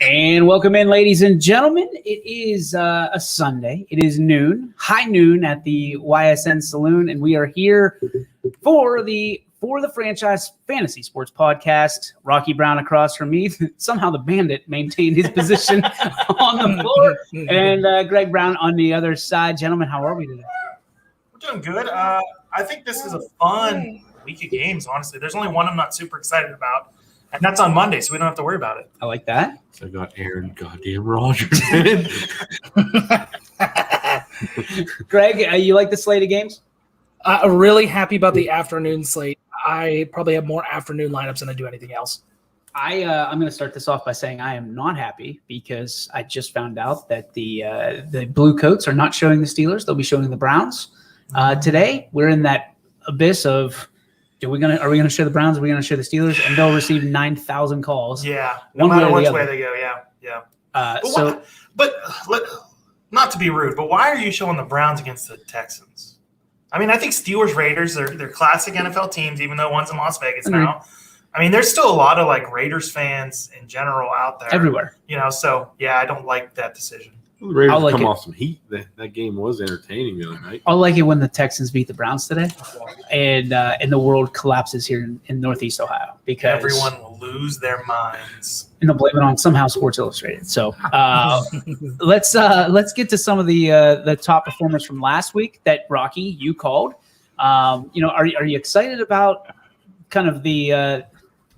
And welcome in, ladies and gentlemen. It is a Sunday. It is noon, high noon at the YSN Saloon, and we are here for the Franchise Fantasy Sports Podcast. Rocky Brown across from me. Somehow the Bandit maintained his position on the floor, and Greg Brown on the other side. Gentlemen, how are we today? We're doing good. I think this is a fun week of games, honestly. There's only one I'm not super excited about, and that's on Monday, so we don't have to worry about it. I like that. So I got Aaron goddamn Rodgers in. Greg, you like the slate of games? Really happy about the afternoon slate. I probably have more afternoon lineups than I do anything else. I'm going to start this off by saying I am not happy because I just found out that the Blue Coats are not showing the Steelers. They'll be showing the Browns. Today, we're in that abyss of are we going to show the Browns? Are we going to show the Steelers? And they'll receive 9,000 calls. Yeah, no matter which way they go. Yeah. But not to be rude, but why are you showing the Browns against the Texans? I mean, I think Steelers, Raiders, they're classic NFL teams, even though one's in Las Vegas now. I mean, there's still a lot of Raiders fans in general out there. Everywhere. So yeah, I don't like that decision. The Raiders come off some heat. That game was entertaining the other night. I'll like it when the Texans beat the Browns today, and the world collapses here in Northeast Ohio because everyone will lose their minds. And they'll blame it on somehow Sports Illustrated. So let's get to some of the top performers from last week that Rocky you called. Are you excited about kind of the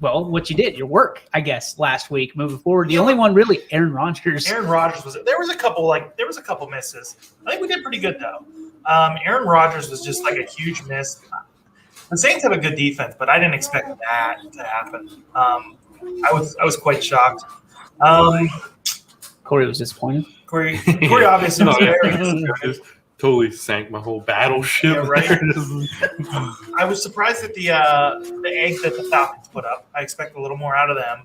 what you did, your work, I guess, last week moving forward? The only one really, Aaron Rodgers. There was a couple misses. I think we did pretty good though. Aaron Rodgers was just a huge miss. The Saints have a good defense, but I didn't expect that to happen. I was quite shocked. Corey was disappointed. Corey obviously was very totally sank my whole battleship. Yeah, right. I was surprised at the egg that the Falcons put up. I expect a little more out of them.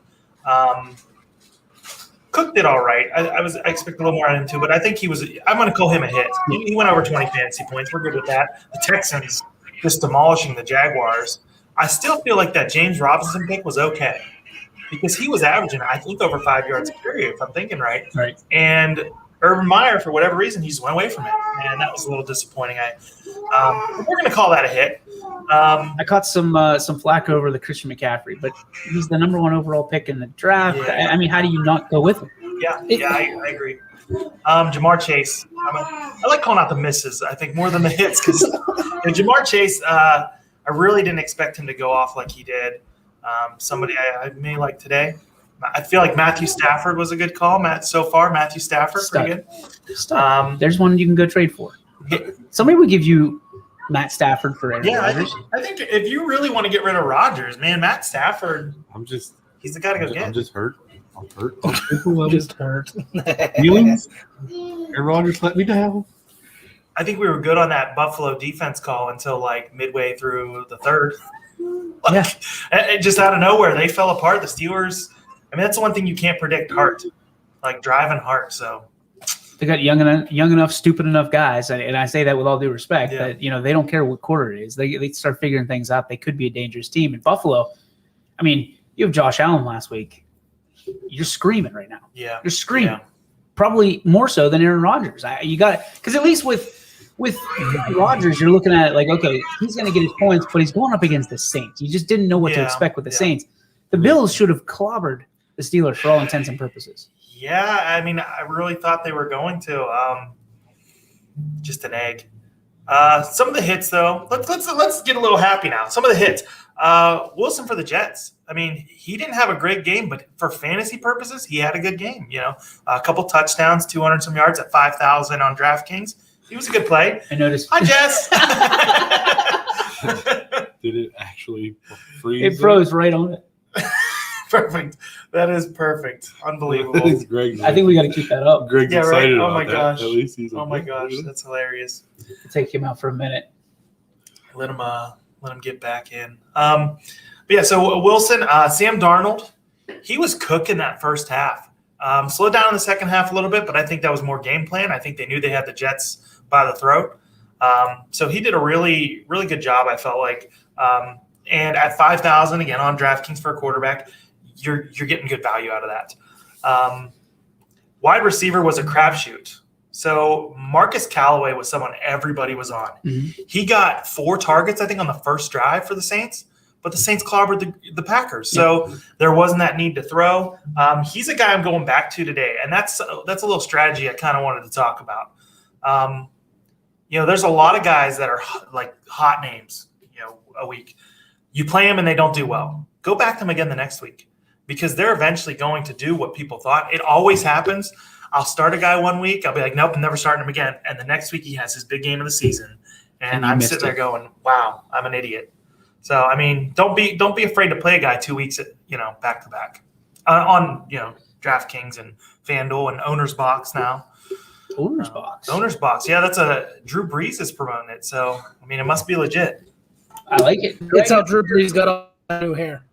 Cook did all right. I expect a little more out of him too, but I think I'm going to call him a hit. He went over 20 fantasy points. We're good with that. The Texans just demolishing the Jaguars. I still feel like that James Robinson pick was okay because he was averaging, I think, over 5 yards a carry, if I'm thinking right. Right. And Urban Meyer, for whatever reason, he just went away from it, and that was a little disappointing. We're going to call that a hit. I caught some flack over the Christian McCaffrey, but he's the number one overall pick in the draft. Yeah. I mean, how do you not go with him? Yeah, I agree. Jamar Chase, I like calling out the misses, I think, more than the hits because Jamar Chase, I really didn't expect him to go off like he did. Somebody I may like today. I feel like Matthew Stafford was a good call. Matthew Stafford, pretty good. There's one you can go trade for. Somebody would give you Matt Stafford for Aaron Rodgers. I think if you really want to get rid of Rodgers, man, Matt Stafford, he's the guy to go get. I'm just hurt. I'm hurt. I'm just hurt. Feelings? Aaron Rodgers let me down. I think we were good on that Buffalo defense call until midway through the third. Just out of nowhere, they fell apart. The Steelers. I mean, that's the one thing you can't predict. Heart, driving heart. So they got young enough, stupid enough guys, and I say that with all due respect. Yeah. That they don't care what quarter it is. They start figuring things out. They could be a dangerous team. In Buffalo, I mean, you have Josh Allen last week. You're screaming right now. Yeah, you're screaming. Yeah. Probably more so than Aaron Rodgers. You got because at least with Rodgers, you're looking at it okay, he's going to get his points, but he's going up against the Saints. You just didn't know what to expect with the Saints. The Bills should have clobbered the Steelers for all intents and purposes. Yeah, I mean, I really thought they were going to. Just an egg. Some of the hits, though. Let's get a little happy now. Some of the hits. Wilson for the Jets. I mean, he didn't have a great game, but for fantasy purposes, he had a good game. A couple touchdowns, 200 some yards at 5,000 on DraftKings. He was a good play. I noticed. Hi, Jess. Did it actually freeze? It froze right on it. Perfect. That is perfect. Unbelievable. I think we got to keep that up. Greg's excited about my that. gosh. At least he's oh my gosh, that's hilarious. Take him out for a minute. Let him get back in. But yeah, so Wilson, Sam Darnold, he was cooking that first half. Slowed down in the second half a little bit, but I think that was more game plan. I think they knew they had the Jets by the throat. So he did a really, really good job, I felt like. And at 5,000 again on DraftKings for a quarterback, you're getting good value out of that. Wide receiver was a crapshoot. So Marcus Callaway was someone everybody was on. Mm-hmm. He got 4 targets, I think, on the first drive for the Saints, but the Saints clobbered the Packers. So there wasn't that need to throw. He's a guy I'm going back to today, and that's a little strategy I kind of wanted to talk about. There's a lot of guys that are like hot names, a week. You play them and they don't do well. Go back to them again the next week because they're eventually going to do what people thought. It always happens. I'll start a guy one week. I'll be like, nope, I'm never starting him again. And the next week he has his big game of the season. And I'm sitting there going, wow, I'm an idiot. So, I mean, don't be afraid to play a guy 2 weeks, back to back on, DraftKings and FanDuel and Owner's Box now. Owner's Box. Owner's Box. Yeah, that's Drew Brees is promoting it. So, I mean, it must be legit. I like it. It's how Drew Brees got all new hair.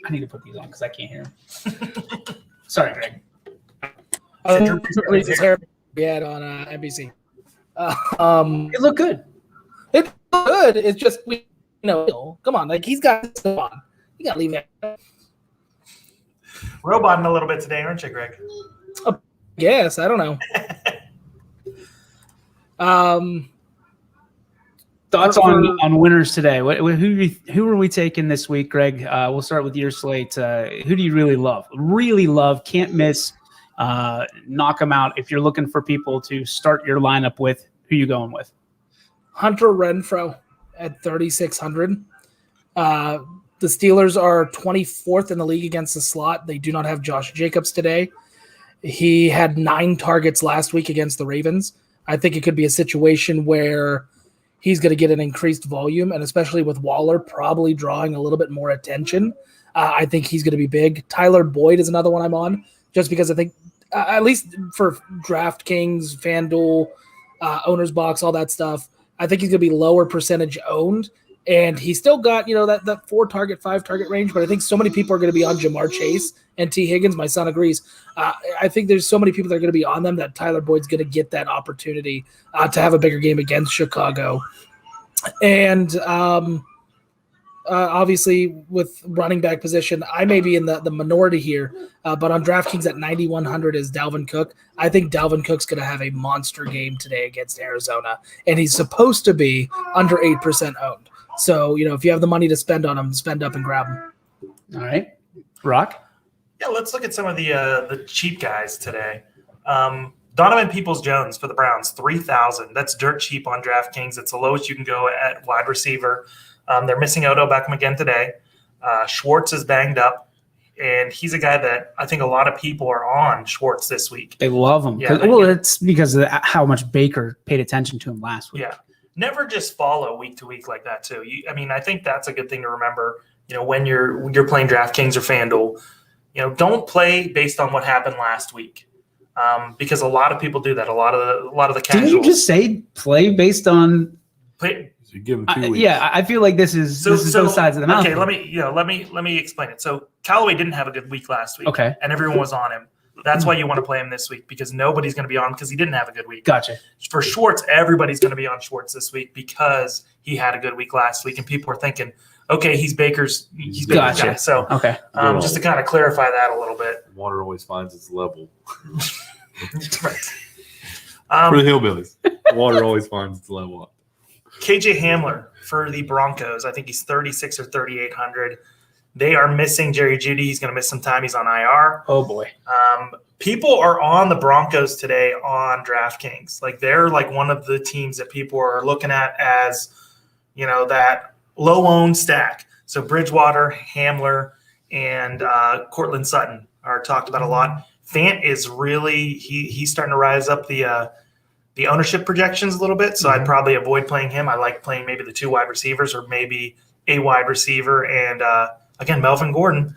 I need to put these on because I can't hear him. Sorry, Greg. Drew Brees' hair we had on NBC. It looked good. It's good. It's just come on, like he's got stuff on. You gotta leave it. Roboting a little bit today, aren't you, Greg? Yes, I don't know. Thoughts on winners today? Who are we taking this week, Greg? We'll start with your slate. Who do you really love? Really love, can't miss. Knock them out. If you're looking for people to start your lineup with, who you going with? Hunter Renfrow at 3,600. The Steelers are 24th in the league against the slot. They do not have Josh Jacobs today. He had 9 targets last week against the Ravens. I think it could be a situation where he's going to get an increased volume, and especially with Waller probably drawing a little bit more attention, I think he's going to be big. Tyler Boyd is another one I'm on, just because I think, at least for DraftKings, FanDuel, Owner's Box, all that stuff, I think he's going to be lower percentage owned. And he's still got, that 4-target, 5-target range, but I think so many people are going to be on Jamar Chase and T. Higgins. My son agrees. I think there's so many people that are going to be on them that Tyler Boyd's going to get that opportunity to have a bigger game against Chicago. And obviously with running back position, I may be in the minority here, but on DraftKings at 9,100 is Dalvin Cook. I think Dalvin Cook's going to have a monster game today against Arizona, and he's supposed to be under 8% owned. So, if you have the money to spend on him, spend up and grab him. All right. Rock? Yeah, let's look at some of the cheap guys today. Donovan Peoples-Jones for the Browns, 3,000. That's dirt cheap on DraftKings. It's the lowest you can go at wide receiver. They're missing Odell Beckham again today. Schwartz is banged up, and he's a guy that I think a lot of people are on Schwartz this week. They love him. Yeah, it's because of how much Baker paid attention to him last week. Yeah. Never just follow week to week like that too. I think that's a good thing to remember. When you're playing DraftKings or FanDuel, don't play based on what happened last week, because a lot of people do that. A lot of the casuals. Didn't you just say play based on? You give him 2 weeks. Yeah, I feel like this is both sides of the mountain. Okay, let me explain it. So Callaway didn't have a good week last week. Okay, and everyone was on him. That's why you want to play him this week, because nobody's going to be on him because he didn't have a good week. Gotcha. For Schwartz, everybody's going to be on Schwartz this week because he had a good week last week, and people are thinking, okay, he's Baker's gotcha. guy. So, okay, just to kind of clarify that a little bit. Water always finds its level. Right. For the hillbillies, water always finds its level. KJ Hamler for the Broncos. I think he's 36 or 3,800. They are missing Jerry Jeudy. He's going to miss some time. He's on IR. Oh, boy. People are on the Broncos today on DraftKings. Like, they're like one of the teams that people are looking at as, that low-owned stack. So Bridgewater, Hamler, and Cortland Sutton are talked about a lot. Fant is really he's starting to rise up the ownership projections a little bit, so I'd probably avoid playing him. I like playing maybe the 2 wide receivers or maybe a wide receiver and again, Melvin Gordon.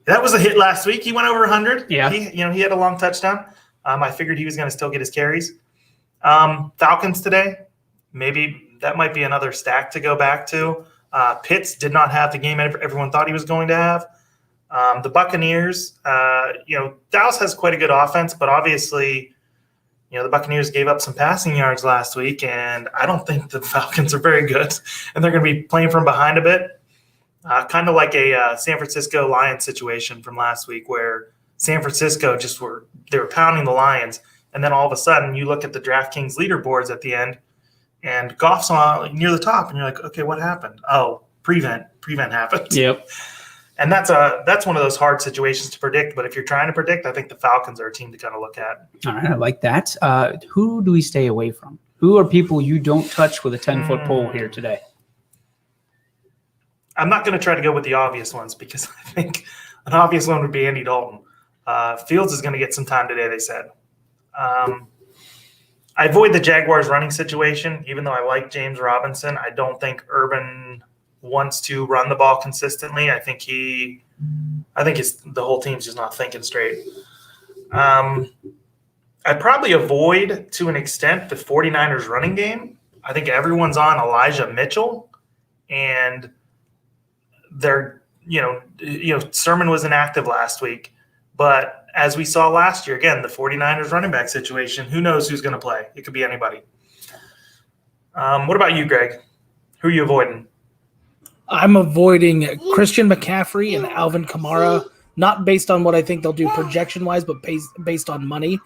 That was a hit last week. He went over 100. Yeah. He had a long touchdown. I figured he was going to still get his carries. Falcons today, maybe that might be another stack to go back to. Pitts did not have the game everyone thought he was going to have. The Buccaneers, Dallas has quite a good offense, but obviously, the Buccaneers gave up some passing yards last week, and I don't think the Falcons are very good, and they're going to be playing from behind a bit. Kind of like a San Francisco Lions situation from last week where San Francisco they were pounding the Lions, and then all of a sudden you look at the DraftKings leaderboards at the end, and Goff's on near the top, and you're like, okay, what happened? Oh, prevent happened. Yep. And that's one of those hard situations to predict. But if you're trying to predict, I think the Falcons are a team to kind of look at. All right, I like that. Who do we stay away from? Who are people you don't touch with a 10-foot pole here today? I'm not going to try to go with the obvious ones because I think an obvious one would be Andy Dalton. Fields is going to get some time today, they said. I avoid the Jaguars running situation, even though I like James Robinson. I don't think Urban wants to run the ball consistently. I think the whole team's just not thinking straight. I'd probably avoid, to an extent, the 49ers running game. I think everyone's on Elijah Mitchell, and they're, Sermon was inactive last week. But as we saw last year, again, the 49ers running back situation, who knows who's going to play? It could be anybody. What about you, Greg? Who are you avoiding? I'm avoiding Christian McCaffrey and Alvin Kamara, not based on what I think they'll do projection-wise, but based on money,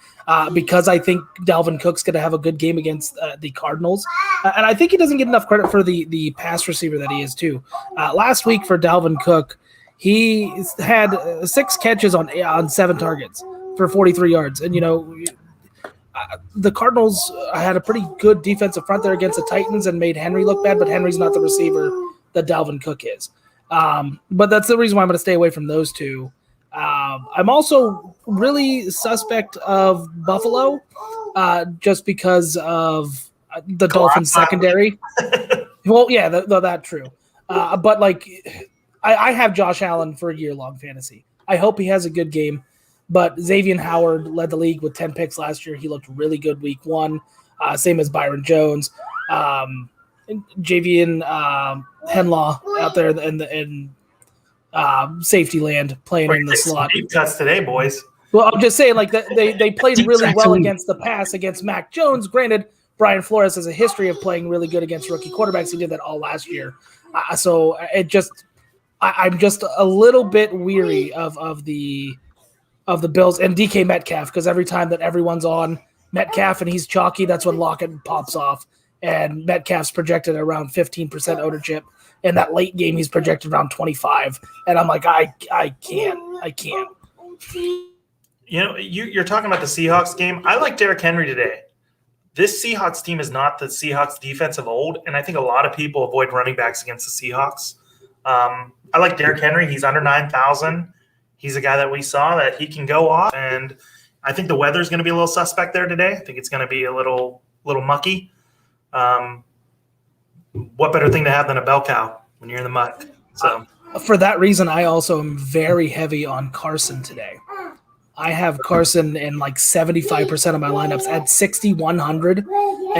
because I think Dalvin Cook's going to have a good game against the Cardinals. And I think he doesn't get enough credit for the pass receiver that he is, too. Last week for Dalvin Cook, he had 6 catches on 7 targets for 43 yards. And, the Cardinals had a pretty good defensive front there against the Titans and made Henry look bad, but Henry's not the receiver that Dalvin Cook is. But that's the reason why I'm going to stay away from those two. I'm also really suspect of Buffalo just because of the Dolphins secondary. Well, yeah, that's true. But I have Josh Allen for a year-long fantasy. I hope he has a good game. But Xavier Howard led the league with 10 picks last year. He looked really good week 1, same as Byron Jones. Javian Henlaw out there in safety land playing in the slot. Deep cuts today, boys. Well, I'm just saying, they played really well against the pass against Mac Jones. Granted, Brian Flores has a history of playing really good against rookie quarterbacks. He did that all last year. So I'm just a little bit weary of the Bills and DK Metcalf, because every time that everyone's on Metcalf and he's chalky, that's when Lockett pops off. And Metcalf's projected around 15% ownership. In that late game, he's projected around 25. And I'm like, I can't. You're talking about the Seahawks game. I like Derrick Henry today. This Seahawks team is not the Seahawks defense of old, and I think a lot of people avoid running backs against the Seahawks. I like Derrick Henry. He's under 9,000. He's a guy that we saw that he can go off, and I think the weather's going to be a little suspect there today. I think it's going to be a little mucky. What better thing to have than a bell cow when you're in the muck? So for that reason, I also am very heavy on Carson today. I have Carson in 75% of my lineups at 6,100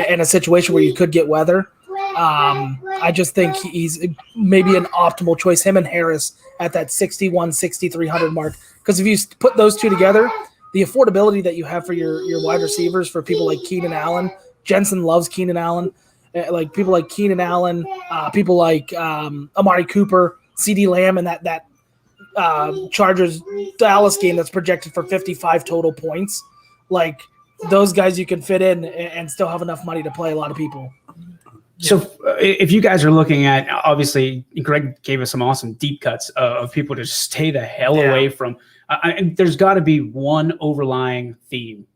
in a situation where you could get weather. I just think he's maybe an optimal choice, him and Harris at that 6,100, 6,300 mark. Because if you put those two together, the affordability that you have for your wide receivers for people like Keenan Allen, Jensen loves Keenan Allen, people like Keenan Allen, people like Amari Cooper, CeeDee Lamb, and that Chargers Dallas game that's projected for 55 total points. Those guys you can fit in and still have enough money to play a lot of people. So if you guys are looking at, obviously, Greg gave us some awesome deep cuts of people to stay the hell away from. There's got to be one overlying theme.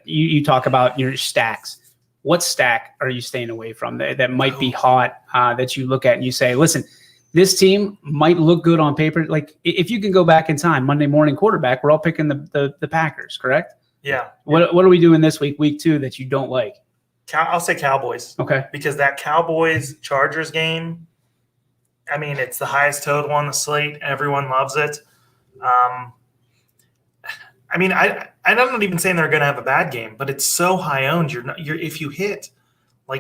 You talk about your stacks. What stack are you staying away from that might be hot, that you look at and you say, listen, this team might look good on paper. If you can go back in time, Monday morning quarterback, we're all picking the Packers, correct? Yeah. What are we doing this week 2, that you don't like? I'll say Cowboys. Okay. Because that Cowboys-Chargers game, it's the highest total on the slate. Everyone loves it. I'm not even saying they're going to have a bad game, but it's so high-owned. If you hit,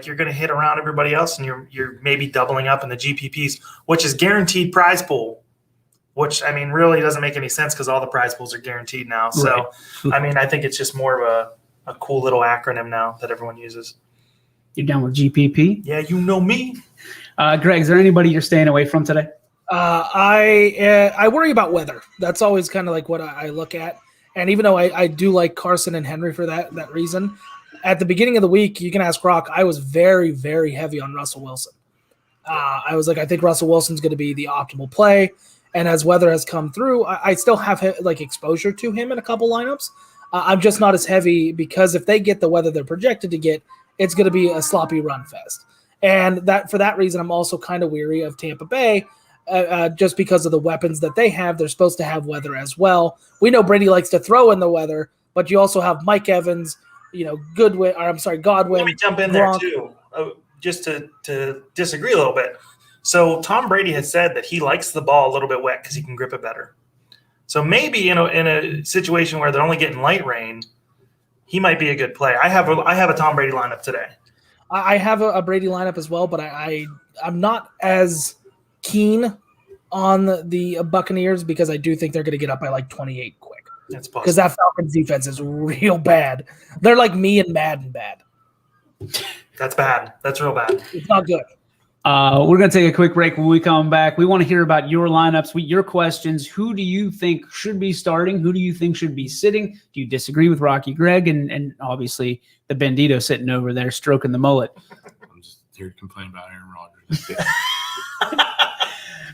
you're going to hit around everybody else, and you're maybe doubling up in the GPPs, which is guaranteed prize pool, which, really doesn't make any sense because all the prize pools are guaranteed now. So, right. I think it's just more of a cool little acronym now that everyone uses. You're down with GPP? Yeah, you know me. Greg, is there anybody you're staying away from today? I worry about weather. That's always kind of like what I look at. And even though I do like Carson and Henry for that reason, at the beginning of the week, you can ask Rock, I was very, very heavy on Russell Wilson. I was like, I think Russell Wilson's going to be the optimal play. And as weather has come through, I still have like exposure to him in a couple lineups. I'm just not as heavy because if they get the weather they're projected to get, it's going to be a sloppy run fest. And that for that reason, I'm also kind of weary of Tampa Bay just because of the weapons that they have. They're supposed to have weather as well. We know Brady likes to throw in the weather, but you also have Mike Evans, Godwin. Let me jump in there too, just to disagree a little bit. So Tom Brady has said that he likes the ball a little bit wet because he can grip it better. So maybe in a situation where they're only getting light rain, he might be a good play. I have a Tom Brady lineup today. I have a Brady lineup as well, but I'm not as keen on the Buccaneers because I do think they're going to get up by like 28 quick. That's possible. Because that Falcons defense is real bad. They're like me and Madden bad. That's bad. That's real bad. It's not good. We're going to take a quick break. When we come back, we want to hear about your lineups, your questions. Who do you think should be starting? Who do you think should be sitting? Do you disagree with Rocky Greg and obviously the Bandito sitting over there stroking the mullet? I'm just here to complain about Aaron Rodgers.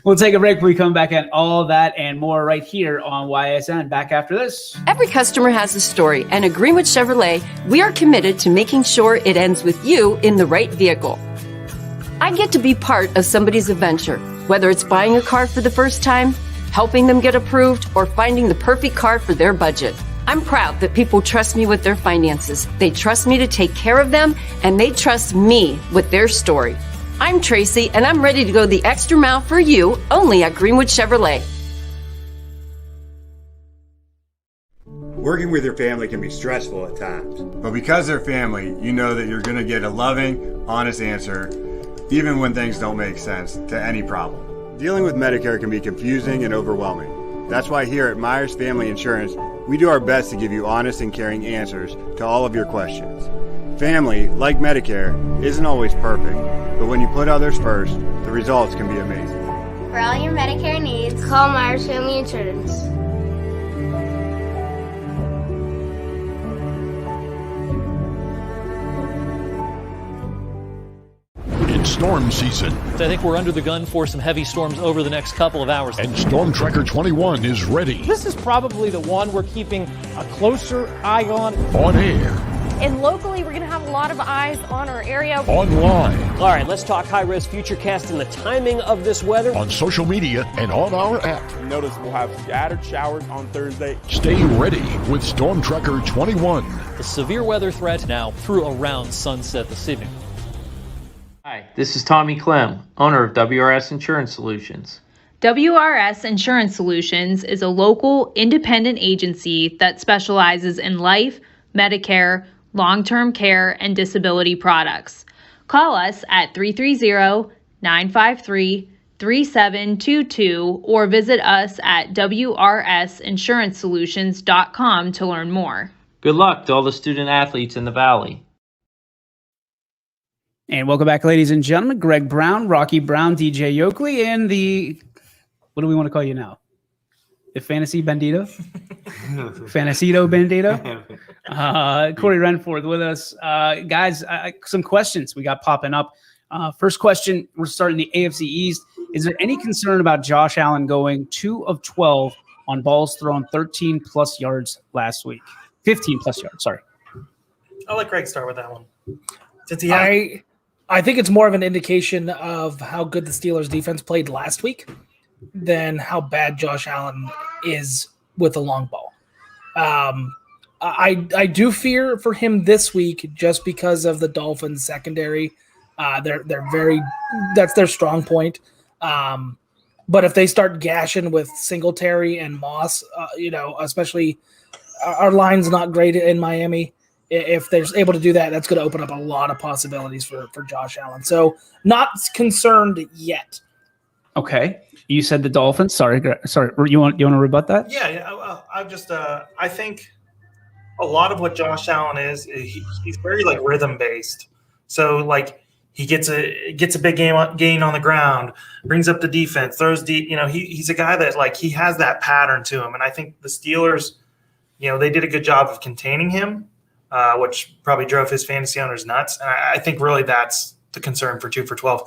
We'll take a break when we come back at all that and more right here on YSN. Back after this. Every customer has a story, and at Greenwood Chevrolet, we are committed to making sure it ends with you in the right vehicle. I get to be part of somebody's adventure, whether it's buying a car for the first time, helping them get approved, or finding the perfect car for their budget. I'm proud that people trust me with their finances. They trust me to take care of them, and they trust me with their story. I'm Tracy, and I'm ready to go the extra mile for you, only at Greenwood Chevrolet. Working with your family can be stressful at times, but because they're family, you know that you're going to get a loving, honest answer, even when things don't make sense to any problem. Dealing with Medicare can be confusing and overwhelming. That's why here at Myers Family Insurance, we do our best to give you honest and caring answers to all of your questions. Family, like Medicare, isn't always perfect, but when you put others first, the results can be amazing. For all your Medicare needs, call Myers Family Insurance. It's storm season. I think we're under the gun for some heavy storms over the next couple of hours. And Storm Tracker 21 is ready. This is probably the one we're keeping a closer eye on. On air. And locally, we're going to have a lot of eyes on our area. Online. All right, let's talk high-risk futurecast and the timing of this weather. On social media and on our app. Notice we'll have scattered showers on Thursday. Stay ready with Storm Tracker 21. The severe weather threat now through around sunset this evening. Hi, this is Tommy Clem, owner of WRS Insurance Solutions. WRS Insurance Solutions is a local independent agency that specializes in life, Medicare, long-term care, and disability products. Call us at 330-953-3722 or visit us at wrsinsurancesolutions.com to learn more. Good luck to all the student athletes in the Valley. And welcome back, ladies and gentlemen. Greg Brown, Rocky Brown, DJ Yoakley, and what do we want to call you now? The Fantasy Bandito? Fantasito Bandito? Corey Renford with us. Guys, some questions we got popping up. First question, we're starting the AFC East. Is there any concern about Josh Allen going 2 of 12 on balls thrown 13-plus yards last week? 15-plus yards, sorry. I'll let Greg start with that one. Since I think it's more of an indication of how good the Steelers' defense played last week than how bad Josh Allen is with the long ball. I do fear for him this week just because of the Dolphins' secondary. They're very that's their strong point. But if they start gashing with Singletary and Moss, especially our line's not great in Miami. If they're able to do that, that's going to open up a lot of possibilities for Josh Allen. So not concerned yet. Okay. You said the Dolphins. Sorry. You want to rebut that? Yeah. I think a lot of what Josh Allen is he's very like rhythm based. So like He gets a big gain on the ground, brings up the defense, throws deep. He's a guy that like he has that pattern to him, and I think the Steelers, they did a good job of containing him, which probably drove his fantasy owners nuts. And I think really that's the concern for 2 for 12.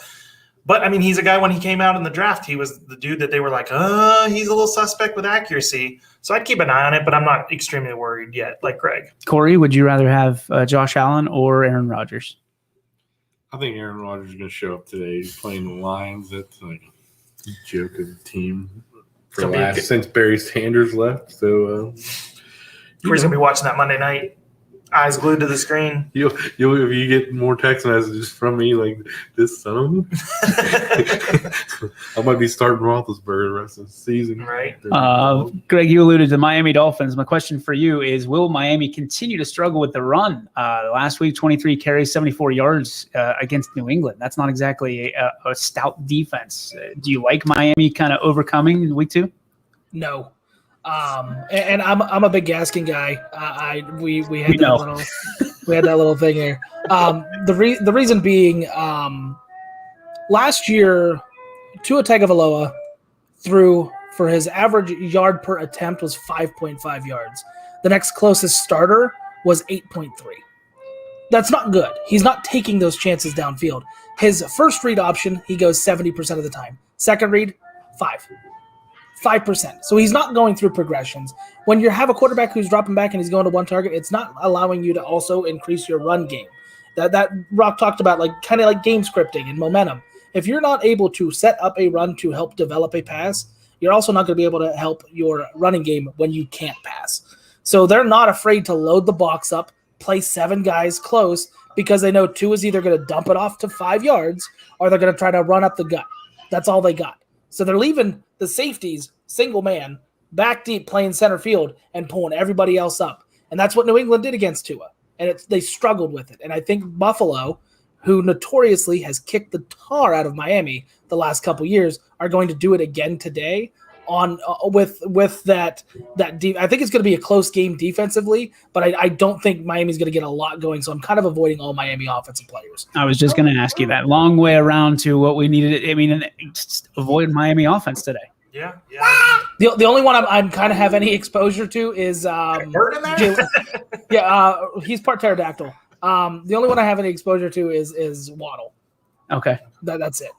But I mean, he's a guy when he came out in the draft, he was the dude that they were like, he's a little suspect with accuracy. So I'd keep an eye on it, but I'm not extremely worried yet, like Greg. Corey, would you rather have Josh Allen or Aaron Rodgers? I think Aaron Rodgers is going to show up today. He's playing the Lions. That's like a joke of the team since Barry Sanders left. So Corey's going to be watching that Monday night, eyes glued to the screen. If you get more text messages from me like this son of a I might be starting Roethlisberger the rest of the season. Right. Greg, you alluded to Miami Dolphins. My question for you is, will Miami continue to struggle with the run? Last week, 23 carries, 74 yards against New England. That's not exactly a stout defense. Do you like Miami kind of overcoming in week 2? No. And I'm a big Gaskin guy. We had that little thing here. The reason being, last year, Tua Tagovailoa threw for his average yard per attempt was 5.5 yards. The next closest starter was 8.3. That's not good. He's not taking those chances downfield. His first read option, he goes 70% of the time. Second read, 5%. So he's not going through progressions. When you have a quarterback who's dropping back and he's going to one target, it's not allowing you to also increase your run game. That Rock talked about, kind of like game scripting and momentum. If you're not able to set up a run to help develop a pass, you're also not going to be able to help your running game when you can't pass. So they're not afraid to load the box up, play 7 guys close, because they know 2 is either going to dump it off to 5 yards or they're going to try to run up the gut. That's all they got. So they're leaving the safeties, single man, back deep playing center field and pulling everybody else up. And that's what New England did against Tua. And they struggled with it. And I think Buffalo, who notoriously has kicked the tar out of Miami the last couple years, are going to do it again today with that I think it's going to be a close game defensively, but I don't think Miami's going to get a lot going. So I'm kind of avoiding all Miami offensive players. I was just going to ask you that. Long way around to what we needed. I mean, just avoid Miami offense today. Yeah. The only one I'm kind of have any exposure to is he's part pterodactyl. The only one I have any exposure to is Waddle. Okay. That's it.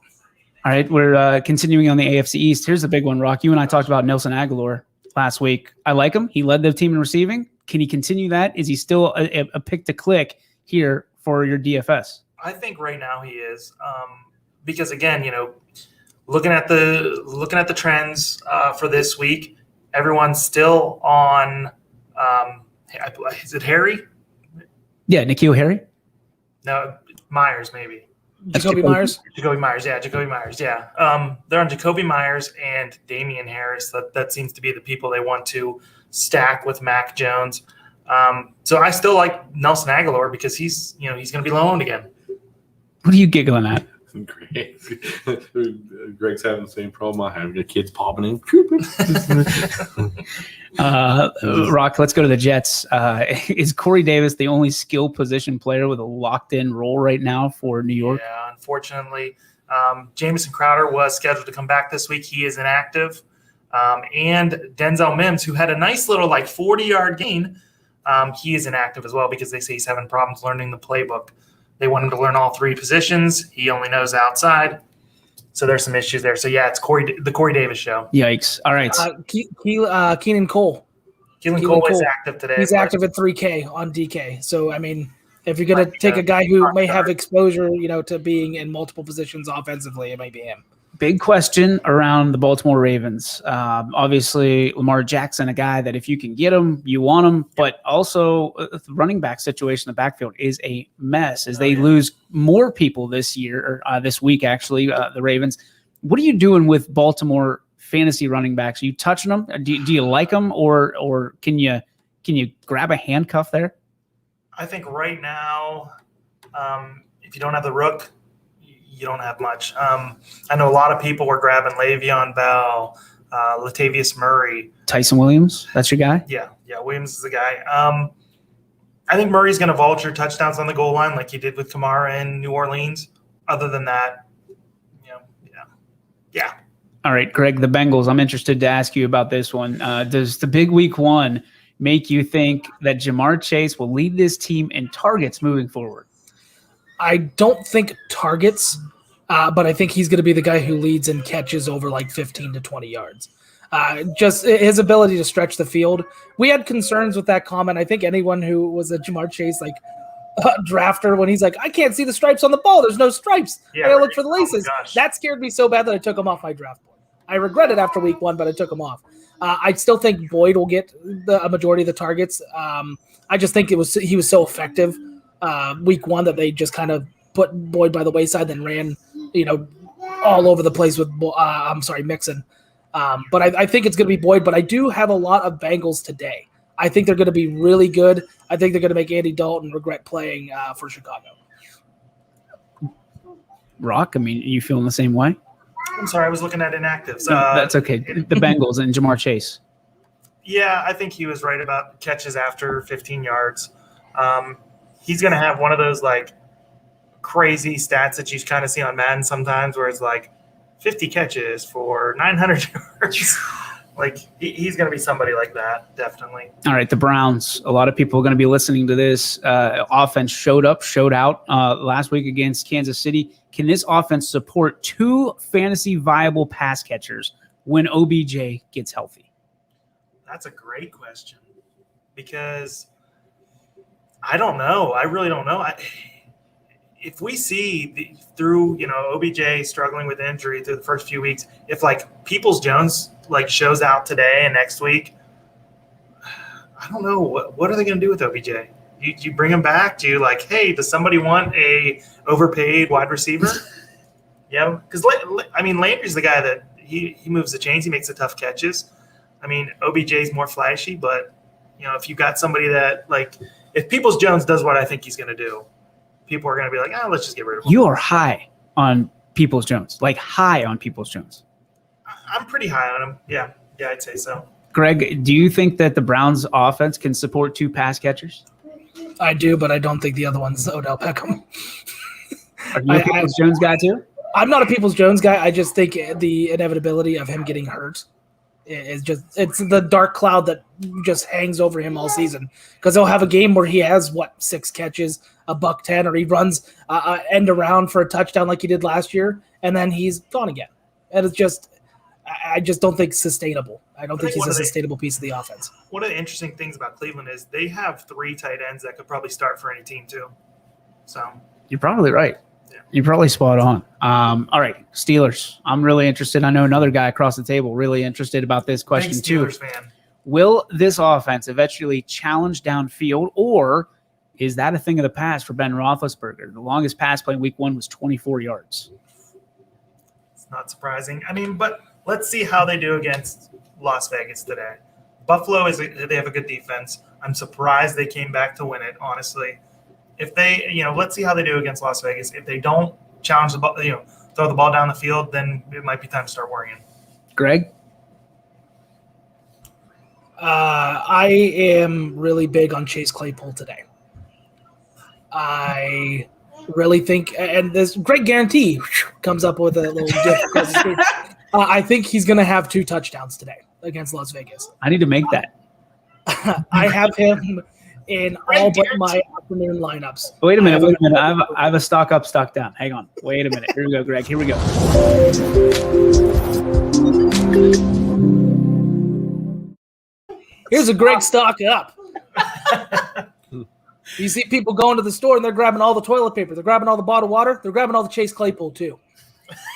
All right, we're continuing on the AFC East. Here's the big one, Rock. You and I talked about Nelson Aguilar last week. I like him. He led the team in receiving. Can he continue that? Is he still a pick to click here for your DFS? I think right now he is, because again, looking at the trends for this week, everyone's still on. Is it Harry? Yeah, N'Keal Harry. No, Myers maybe. Jacoby Myers? Jacoby Myers, yeah. They're on Jacoby Myers and Damian Harris. That seems to be the people they want to stack with Mac Jones. So I still like Nelson Aguilar because he's going to be loaned again. What are you giggling at? Greg's having the same problem I have. The kids popping in. Rock, let's go to the Jets. Is Corey Davis the only skill position player with a locked-in role right now for New York? Yeah, unfortunately. Jamison Crowder was scheduled to come back this week. He is inactive. And Denzel Mims, who had a nice little 40-yard gain, he is inactive as well because they say he's having problems learning the playbook. They want him to learn all 3 positions. He only knows outside. So there's some issues there. So, yeah, it's the Corey Davis show. Yikes. All right. Keenan Cole. Keelan Cole is active today. He's active at 3K on DK. So, I mean, if you're going to take a guy who may have exposure, to being in multiple positions offensively, it might be him. Big question around the Baltimore Ravens. Obviously, Lamar Jackson, a guy that if you can get him, you want him. But also, the running back situation in the backfield is a mess as they lose more people this year, or this week, actually, the Ravens. What are you doing with Baltimore fantasy running backs? Are you touching them? Do you like them, or can you grab a handcuff there? I think right now, if you don't have the Rook, you don't have much. I know a lot of people were grabbing Le'Veon Bell, Latavius Murray. Tyson Williams, that's your guy? Yeah, Williams is the guy. I think Murray's going to vulture touchdowns on the goal line like he did with Kamara in New Orleans. other than that, yeah. All right, Greg, the Bengals. I'm interested to ask you about this one. Does the big week one make you think that Jamar Chase will lead this team in targets moving forward? I don't think targets, but I think he's going to be the guy who leads in catches over like 15 to 20 yards. Just his ability to stretch the field. We had concerns with that comment. I think anyone who was a Jamar Chase drafter, when he's like, I can't see the stripes on the ball. There's no stripes. I gotta look for the laces. That scared me so bad that I took him off my draft board. I regret it after week one, but I took him off. I still think Boyd will get a majority of the targets. I just think he was so effective week one that they just kind of put Boyd by the wayside, then ran, all over the place with Mixon. But I think it's going to be Boyd. But I do have a lot of Bengals today. I think they're going to be really good. I think they're going to make Andy Dalton regret playing for Chicago. Rock, you feeling the same way? I'm sorry, I was looking at inactives. No, that's okay. The Bengals and Jamar Chase. Yeah, I think he was right about catches after 15 yards. He's going to have one of those crazy stats that you kind of see on Madden sometimes, where it's 50 catches for 900 yards. He's going to be somebody like that, definitely. All right, the Browns. A lot of people are going to be listening to this. Offense showed out last week against Kansas City. Can this offense support two fantasy viable pass catchers when OBJ gets healthy? That's a great question, because I don't know. I really don't know. If we see through OBJ struggling with injury through the first few weeks, if Peoples-Jones shows out today and next week, I don't know what are they going to do with OBJ? You bring him back? Do you hey, does somebody want a overpaid wide receiver? Because Landry's the guy that he moves the chains, he makes the tough catches. OBJ's more flashy, but if you got somebody that if Peoples-Jones does what I think he's going to do, people are going to be like, let's just get rid of him. You are high on Peoples-Jones, high on Peoples-Jones. I'm pretty high on him. Yeah, I'd say so. Greg, do you think that the Browns offense can support two pass catchers? I do, but I don't think the other one's Odell Beckham. Are you a Peoples-Jones guy too? I'm not a Peoples-Jones guy. I just think the inevitability of him getting hurt is it's the dark cloud that just hangs over him all season, because he'll have a game where he has 6 catches, $110, or he runs end around for a touchdown like he did last year, and then he's gone again. And it's just, I just don't think sustainable. I don't think he's a sustainable piece of the offense. One of the interesting things about Cleveland is they have 3 tight ends that could probably start for any team too. So you're probably right. Yeah. You're probably spot on. All right, Steelers. I'm really interested. I know another guy across the table really interested about this question Big too. Steelers fan. Will this offense eventually challenge downfield, or is that a thing of the past for Ben Roethlisberger? The longest pass play in week 1 was 24 yards. It's not surprising. But let's see how they do against Las Vegas today. Buffalo they have a good defense. I'm surprised they came back to win it, honestly. If they, let's see how they do against Las Vegas. If they don't challenge the ball, throw the ball down the field, then it might be time to start worrying. Greg? I am really big on Chase Claypool today. I really think, and this Greg guarantee comes up with a little different. I think he's going to have 2 touchdowns today against Las Vegas. I need to make that. I have him in all but my afternoon lineups. Wait a minute. I have a stock up, stock down. Hang on. Wait a minute. Here we go, Greg. Here we go. Here's a Greg stock up. You see people going to the store and they're grabbing all the toilet paper. They're grabbing all the bottled water. They're grabbing all the Chase Claypool too.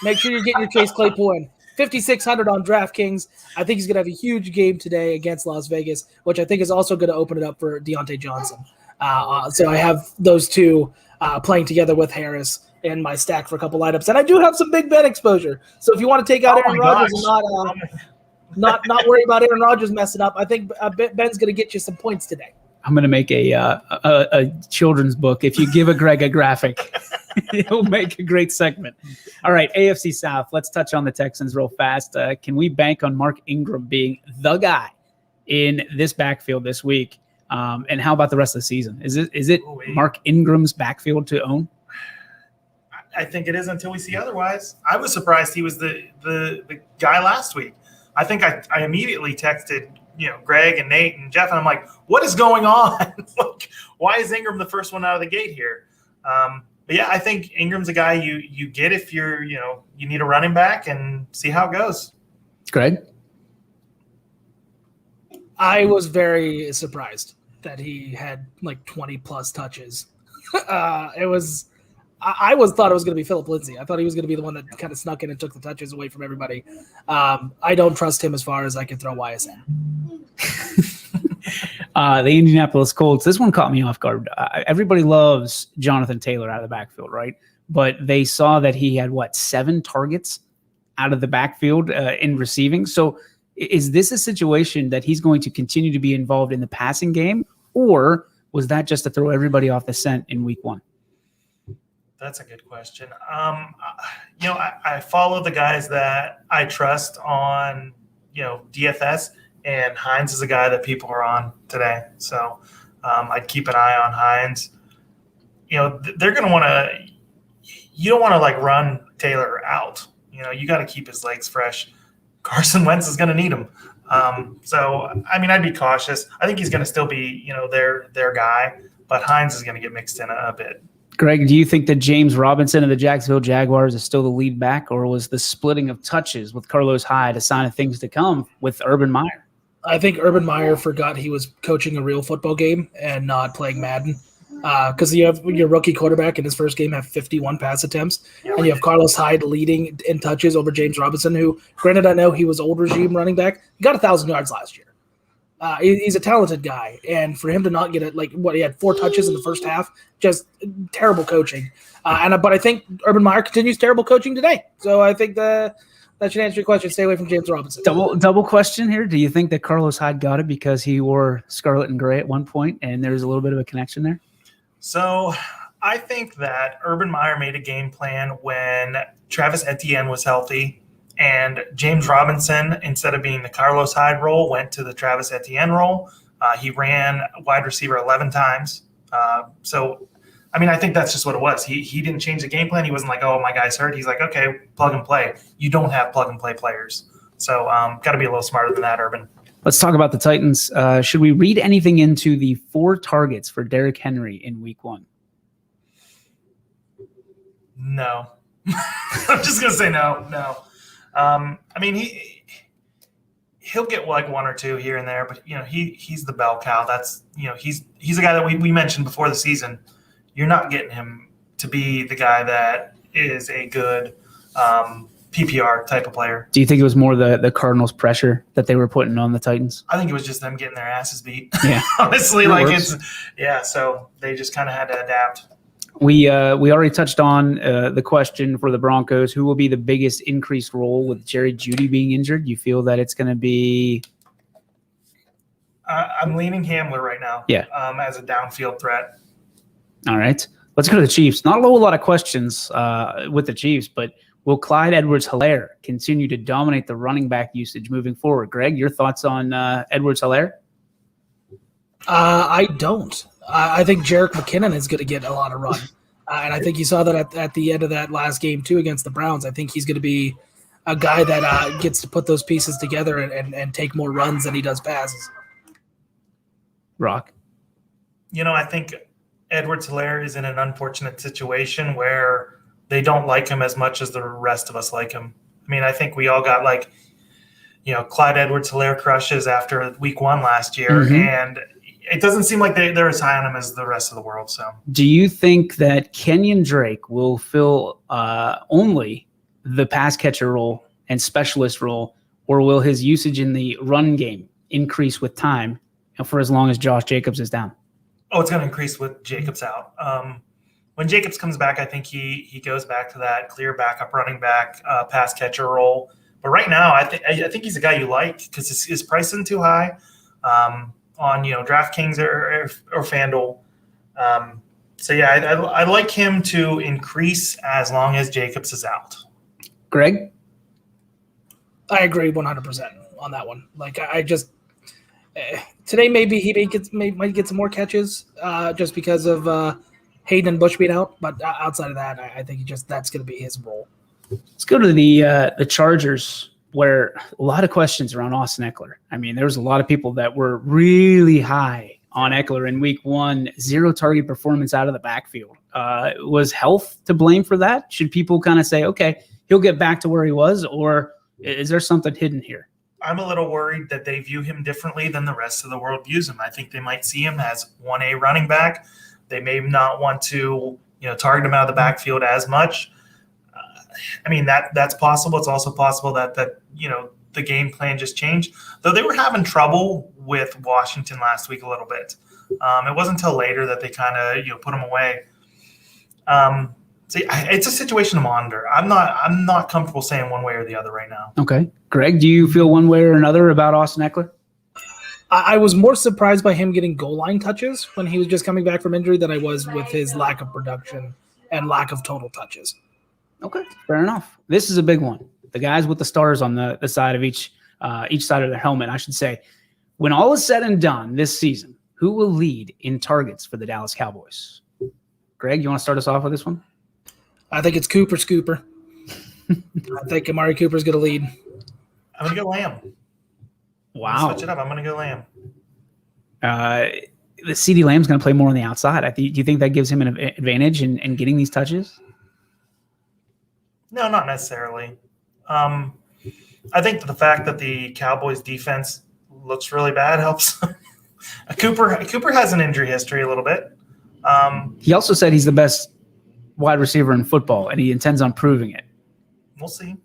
Make sure you're getting your Chase Claypool in. 5,600 on DraftKings. I think he's going to have a huge game today against Las Vegas, which I think is also going to open it up for Deontay Johnson. So I have those two playing together with Harris in my stack for a couple lineups. And I do have some Big Ben exposure. So if you want to take out Aaron Rodgers and not worry about Aaron Rodgers messing up, I think Ben's going to get you some points today. I'm going to make a children's book. If you give Greg a graphic, he'll make a great segment. All right, AFC South. Let's touch on the Texans real fast. Can we bank on Mark Ingram being the guy in this backfield this week? And how about the rest of the season? Is it Mark Ingram's backfield to own? I think it is until we see otherwise. I was surprised he was the guy last week. I think I immediately texted, Greg and Nate and Jeff, and I'm like, what is going on? Like, why is Ingram the first one out of the gate here? But yeah, I think Ingram's a guy you get if you're, you need a running back, and see how it goes. Greg? I was very surprised that he had like 20 plus touches. I thought it was going to be Phillip Lindsay. I thought he was going to be the one that kind of snuck in and took the touches away from everybody. I don't trust him as far as I can throw YSN. The Indianapolis Colts. This one caught me off guard. Everybody loves Jonathan Taylor out of the backfield, right? But they saw that he had 7 targets out of the backfield in receiving. So is this a situation that he's going to continue to be involved in the passing game, or was that just to throw everybody off the scent in week 1? That's a good question. I follow the guys that I trust on, DFS, and Hines is a guy that people are on today. So I'd keep an eye on Hines. They're going to want to – you don't want to, run Taylor out. You got to keep his legs fresh. Carson Wentz is going to need him. I'd be cautious. I think he's going to still be, their guy, but Hines is going to get mixed in a bit. Greg, do you think that James Robinson of the Jacksonville Jaguars is still the lead back, or was the splitting of touches with Carlos Hyde a sign of things to come with Urban Meyer? I think Urban Meyer forgot he was coaching a real football game and not playing Madden. Because you have your rookie quarterback in his first game have 51 pass attempts, and you have Carlos Hyde leading in touches over James Robinson, who, granted, I know he was old regime running back, he got 1,000 yards last year. He's a talented guy, and for him to not get it, he had 4 touches in the first half, just terrible coaching. But I think Urban Meyer continues terrible coaching today. So I think that should answer your question. Stay away from James Robinson. Double question here. Do you think that Carlos Hyde got it because he wore scarlet and gray at one point, and there's a little bit of a connection there? So I think that Urban Meyer made a game plan when Travis Etienne was healthy, and James Robinson, instead of being the Carlos Hyde role, went to the Travis Etienne role. He ran wide receiver 11 times. I think that's just what it was. He didn't change the game plan. He wasn't like, oh, my guy's hurt. He's like, okay, plug and play. You don't have plug and play players. So got to be a little smarter than that, Urban. Let's talk about the Titans. Should we read anything into the 4 targets for Derrick Henry in week 1? No. I'm just going to say no. He'll get 1 or 2 here and there, but he's the bell cow. That's he's a guy that we mentioned before the season. You're not getting him to be the guy that is a good PPR type of player. Do you think it was more the Cardinals' pressure that they were putting on the Titans? I think it was just them getting their asses beat. Yeah, honestly, so they just kind of had to adapt. We already touched on the question for the Broncos: who will be the biggest increased role with Jerry Jeudy being injured? You feel that it's going to be? I'm leaning Hamler right now. Yeah. As a downfield threat. All right, let's go to the Chiefs. Not a whole lot of questions with the Chiefs, but will Clyde Edwards-Helaire continue to dominate the running back usage moving forward? Greg, your thoughts on Edwards-Helaire? I don't. I think Jerick McKinnon is going to get a lot of run. And I think you saw that at the end of that last game, too, against the Browns. I think he's going to be a guy that gets to put those pieces together and take more runs than he does passes. Rock? I think Edwards-Helaire is in an unfortunate situation where they don't like him as much as the rest of us like him. I think we all got Clyde Edwards-Helaire crushes after week 1 last year, and it doesn't seem like they're as high on him as the rest of the world. So, do you think that Kenyon Drake will fill only the pass catcher role and specialist role, or will his usage in the run game increase with time for as long as Josh Jacobs is down? Oh, it's going to increase with Jacobs out. When Jacobs comes back, I think he goes back to that clear backup running back pass catcher role. But right now, I think he's a guy you like because his price isn't too high on DraftKings or FanDuel. I like him to increase as long as Jacobs is out. Greg, I agree 100% on that one. Today maybe he might get some more catches just because of Hayden and Bush beat out, but outside of that, I think that's going to be his role. Let's go to the Chargers, where a lot of questions around Austin Eckler. I mean, there was a lot of people that were really high on Eckler in week 1, 0 target performance out of the backfield. Was health to blame for that? Should people kind of say, okay, he'll get back to where he was, or is there something hidden here? I'm a little worried that they view him differently than the rest of the world views him. I think they might see him as 1A running back. They may not want to, target him out of the backfield as much. I mean, that's possible. It's also possible that the game plan just changed. Though they were having trouble with Washington last week a little bit. It wasn't until later that they kind of put him away. It's a situation to monitor. I'm not comfortable saying one way or the other right now. Okay, Greg, do you feel one way or another about Austin Eckler? I was more surprised by him getting goal line touches when he was just coming back from injury than I was with his lack of production and lack of total touches. Okay, fair enough. This is a big one. The guys with the stars on the side of each side of their helmet, I should say. When all is said and done this season, who will lead in targets for the Dallas Cowboys? Greg, you want to start us off with this one? I think it's Cooper Scooper. I think Amari Cooper's going to lead. I'm going to go Lamb. Wow. Switch it up. I'm going to go Lamb. The CeeDee Lamb's going to play more on the outside. Do you think that gives him an advantage in getting these touches? No, not necessarily. I think that the fact that the Cowboys defense looks really bad helps. Cooper has an injury history a little bit. He also said he's the best wide receiver in football, and he intends on proving it. We'll see.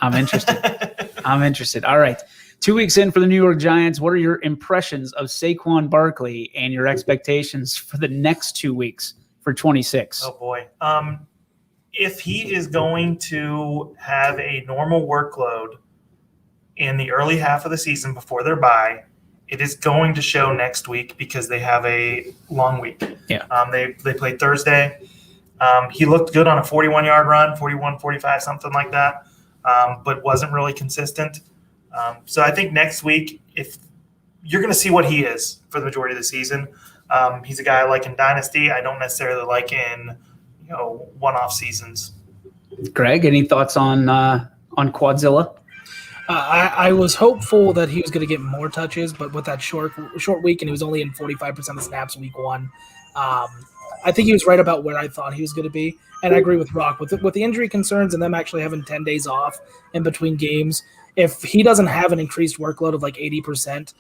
I'm interested. All right. 2 weeks in for the New York Giants. What are your impressions of Saquon Barkley and your expectations for the next 2 weeks for 26? Oh, boy. If he is going to have a normal workload in the early half of the season before their bye, it is going to show next week because they have a long week. Yeah. They played Thursday. He looked good on a 41-yard run, 41, 45, something like that, but wasn't really consistent. So I think next week, if you're going to see what he is for the majority of the season, he's a guy I like in Dynasty. I don't necessarily like in one-off seasons. Greg, any thoughts on Quadzilla? I was hopeful that he was going to get more touches, but with that short week, and he was only in 45% of snaps week 1, I think he was right about where I thought he was going to be. And I agree with Rock. With the injury concerns and them actually having 10 days off in between games, if he doesn't have an increased workload of like 80%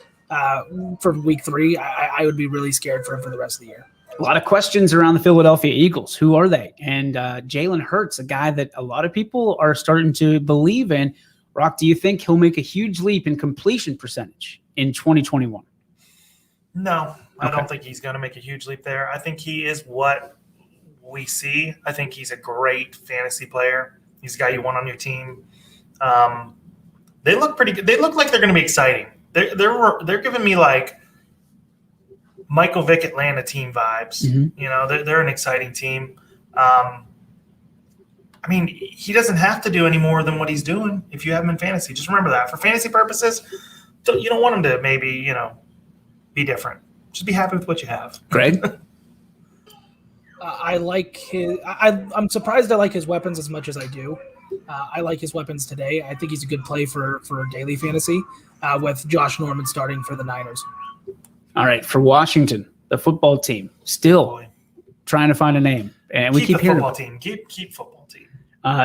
for week 3, I would be really scared for him for the rest of the year. A lot of questions around the Philadelphia Eagles. Who are they? And Jalen Hurts, a guy that a lot of people are starting to believe in. Rock, do you think he'll make a huge leap in completion percentage in 2021? No, I don't think he's going to make a huge leap there. I think he is what we see. I think he's a great fantasy player. He's a guy you want on your team. They look pretty good. They look like they're going to be exciting. They're giving me like Michael Vick Atlanta team vibes. Mm-hmm. They're an exciting team. I mean, he doesn't have to do any more than what he's doing if you have him in fantasy. Just remember that. For fantasy purposes, you don't want him to maybe, be different. Just be happy with what you have. Greg? I like his. I'm surprised I like his weapons as much as I do. I like his weapons today. I think he's a good play for daily fantasy with Josh Norman starting for the Niners. All right, for Washington, the football team, still trying to find a name. And we keep hearing football team. Keep football team.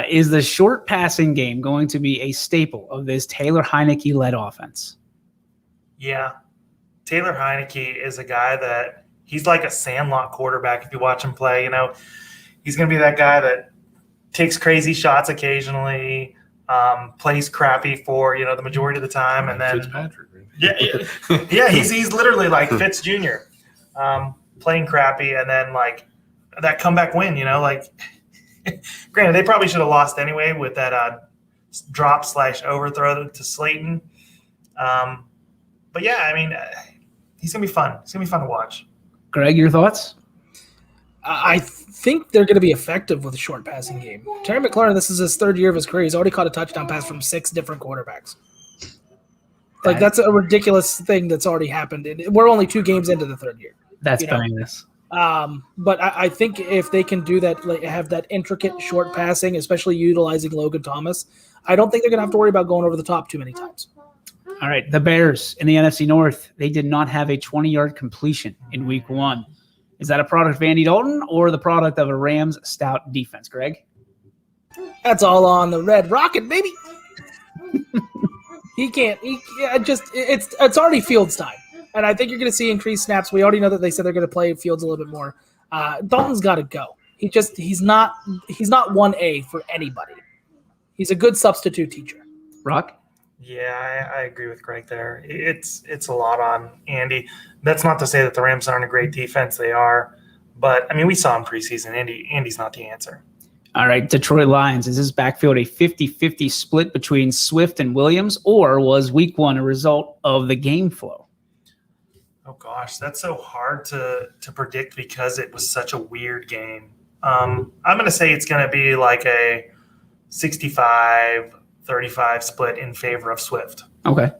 Is the short passing game going to be a staple of this Taylor Heineke-led offense? Yeah. Taylor Heineke is a guy that he's like a sandlot quarterback if you watch him play. He's going to be that guy that takes crazy shots occasionally, plays crappy for, the majority of the time. And then Fitzpatrick. Yeah, he's literally like Fitz Jr. Playing crappy and then like that comeback win, granted, they probably should have lost anyway with that drop/overthrow to Slayton. But yeah, I mean, he's going to be fun. It's going to be fun to watch. Greg, your thoughts? I think they're going to be effective with a short passing game. Terry McLaurin, this is his 3rd year of his career. He's already caught a touchdown pass from 6 different quarterbacks. That's a ridiculous thing that's already happened. And we're only 2 games into the 3rd year. That's bananas. But I think if they can do that, like have that intricate short passing, especially utilizing Logan Thomas, I don't think they're going to have to worry about going over the top too many times. All right, the Bears in the NFC North, they did not have a 20-yard completion in Week 1. Is that a product of Andy Dalton or the product of a Rams stout defense, Greg? That's all on the Red Rocket, baby. It's already Fields time. And I think you're going to see increased snaps. We already know that they said they're going to play Fields a little bit more. Dalton's got to go. He's not 1A for anybody. He's a good substitute teacher. Rock? Yeah, I agree with Greg there. It's a lot on Andy. That's not to say that the Rams aren't a great defense. They are. But, I mean, we saw in preseason, Andy's not the answer. All right, Detroit Lions. Is this backfield a 50-50 split between Swift and Williams, or was Week 1 a result of the game flow? Oh, gosh, that's so hard to predict because it was such a weird game. I'm going to say it's going to be like a 65-35 split in favor of Swift. Okay.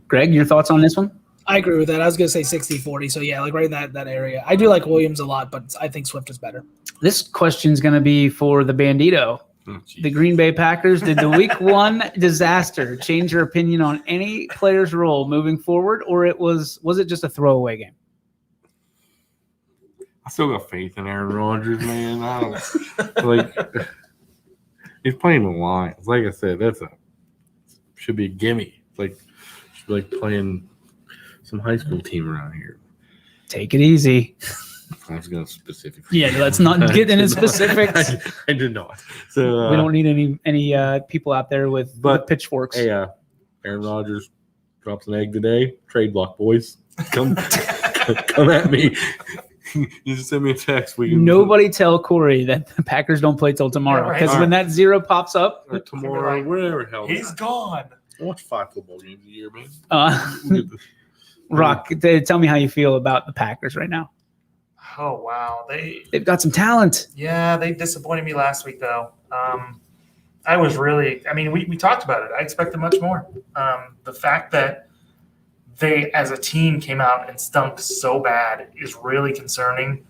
Greg, your thoughts on this one? I agree with that. I was going to say 60-40. So, yeah, like right in that area. I do like Williams a lot, but I think Swift is better. This question is going to be for the Bandito. The Green Bay Packers. Did the Week 1 disaster change your opinion on any player's role moving forward, or was it just a throwaway game? I still got faith in Aaron Rodgers, man. I don't he's playing the Lions. Like I said, should be a gimme. Should be like playing some high school team around here. Take it easy. I was going to specifically. Yeah, let's not get into specifics. I did not. So we don't need any people out there with pitchforks. Hey, Aaron Rodgers drops an egg today. Trade block, boys. Come at me. Just send me a text. Nobody tell Corey that the Packers don't play till tomorrow, because when that 0 pops up, or tomorrow, whatever hell. He's gone. I watch 5 football games a year, man. Rock, tell me how you feel about the Packers right now. Oh, wow. They've got some talent. Yeah, they disappointed me last week, though. I was really – I mean, we talked about it. I expected much more. The fact that they, as a team, came out and stunk so bad is really concerning.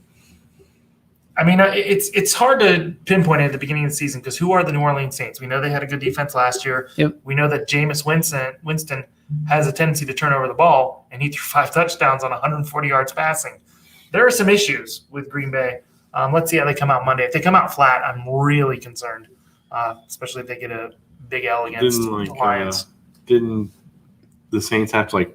I mean, it's hard to pinpoint it at the beginning of the season because who are the New Orleans Saints? We know they had a good defense last year. Yep. We know that Jameis Winston has a tendency to turn over the ball, and he threw 5 touchdowns on 140 yards passing. There are some issues with Green Bay. Let's see how they come out Monday. If they come out flat, I'm really concerned, especially if they get a big L against the Lions. Didn't the Saints have to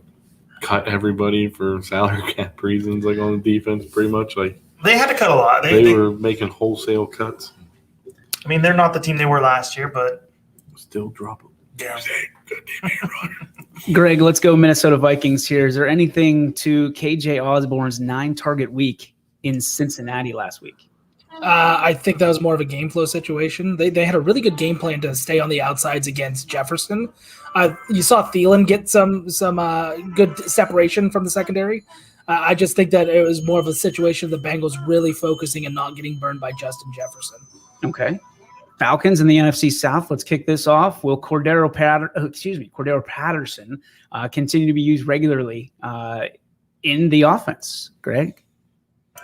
cut everybody for salary cap reasons, on the defense, pretty much? They had to cut a lot. They were making wholesale cuts. I mean, they're not the team they were last year, but still drop them. Yeah. Greg, let's go Minnesota Vikings here. Is there anything to KJ Osborne's 9-target week in Cincinnati last week? I think that was more of a game flow situation. They had a really good game plan to stay on the outsides against Jefferson. You saw Thielen get some good separation from the secondary. I just think that it was more of a situation of the Bengals really focusing and not getting burned by Justin Jefferson. Okay. Falcons in the NFC South. Let's kick this off. Will Cordero Patterson continue to be used regularly in the offense? Greg,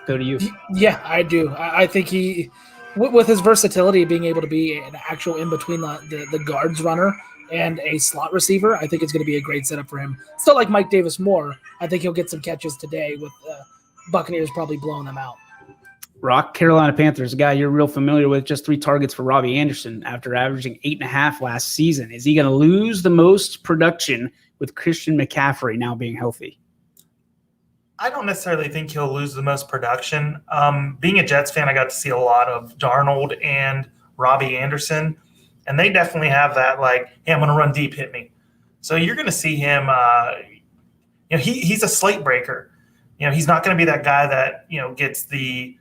go to you. Yeah, I do. I think he, with his versatility, being able to be an actual in between the guards runner and a slot receiver, I think it's going to be a great setup for him. Still like Mike Davis Moore, I think he'll get some catches today with Buccaneers probably blowing them out. Rock, Carolina Panthers, a guy you're real familiar with, just 3 targets for Robbie Anderson after averaging 8.5 last season. Is he going to lose the most production with Christian McCaffrey now being healthy? I don't necessarily think he'll lose the most production. Being a Jets fan, I got to see a lot of Darnold and Robbie Anderson, and they definitely have that, hey, I'm going to run deep, hit me. So you're going to see him he's a slate breaker. He's not going to be that guy that, gets the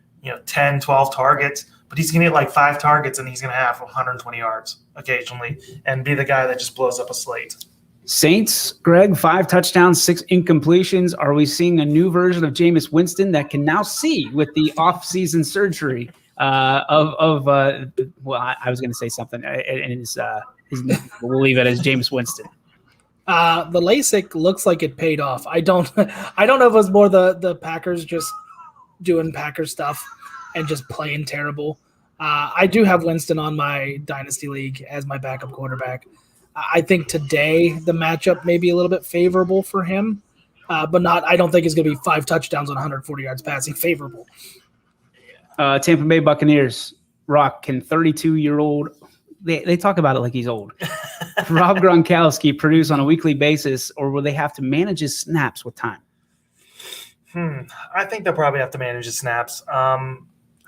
10, 12 targets, but he's going to get 5 targets and he's going to have 120 yards occasionally and be the guy that just blows up a slate. Saints, Greg, 5 touchdowns, 6 incompletions. Are we seeing a new version of Jameis Winston that can now see with the off-season surgery I was going to say something. And his we'll leave it as Jameis Winston. The LASIK looks like it paid off. I don't know if it was more the Packers just doing Packers stuff and just playing terrible. I do have Winston on my Dynasty League as my backup quarterback. I think today the matchup may be a little bit favorable for him, but not. I don't think it's going to be 5 touchdowns on 140 yards passing favorable. Tampa Bay Buccaneers. Rock, can 32-year-old – they talk about it like he's old. Rob Gronkowski produce on a weekly basis, or will they have to manage his snaps with time? I think they'll probably have to manage his snaps.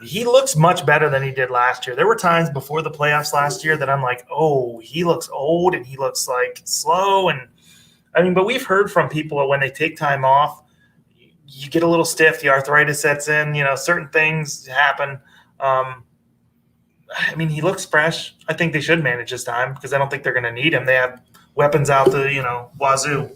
He looks much better than he did last year. There were times before the playoffs last year that I'm like, oh, he looks old and he looks like slow. And I mean, but we've heard from people that when they take time off, you get a little stiff, the arthritis sets in, certain things happen. I mean, he looks fresh. I think they should manage his time because I don't think they're going to need him. They have weapons out the, wazoo.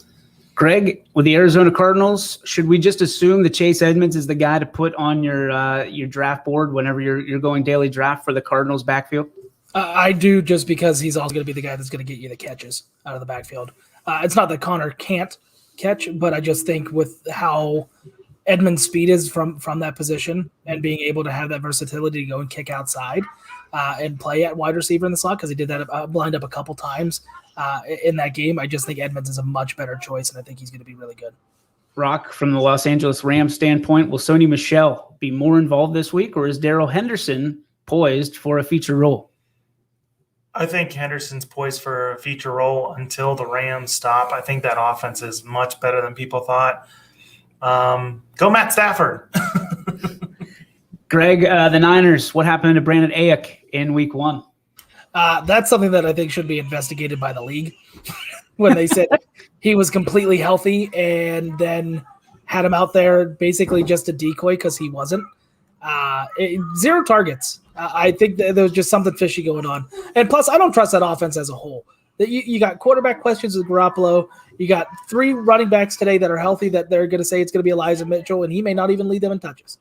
Greg, with the Arizona Cardinals, should we just assume that Chase Edmunds is the guy to put on your draft board whenever you're going daily draft for the Cardinals backfield? I do, just because he's also going to be the guy that's going to get you the catches out of the backfield. It's not that Connor can't catch, but I just think with how Edmunds' speed is from that position and being able to have that versatility to go and kick outside and play at wide receiver in the slot, because he did that lined up a couple times in that game. I just think Edmunds is a much better choice, and I think he's going to be really good. Rock, from the Los Angeles Rams standpoint, will Sony Michel be more involved this week, or is Darrell Henderson poised for a feature role? I think Henderson's poised for a feature role until the Rams stop. I think that offense is much better than people thought. Go Matt Stafford. Greg, the Niners, what happened to Brandon Ayuk in week 1? That's something that I think should be investigated by the league when they said he was completely healthy and then had him out there basically just a decoy because he wasn't. 0 targets. I think that there was just something fishy going on. And plus, I don't trust that offense as a whole. You got quarterback questions with Garoppolo. You got 3 running backs today that are healthy that they're going to say it's going to be Elijah Mitchell, and he may not even lead them in touches.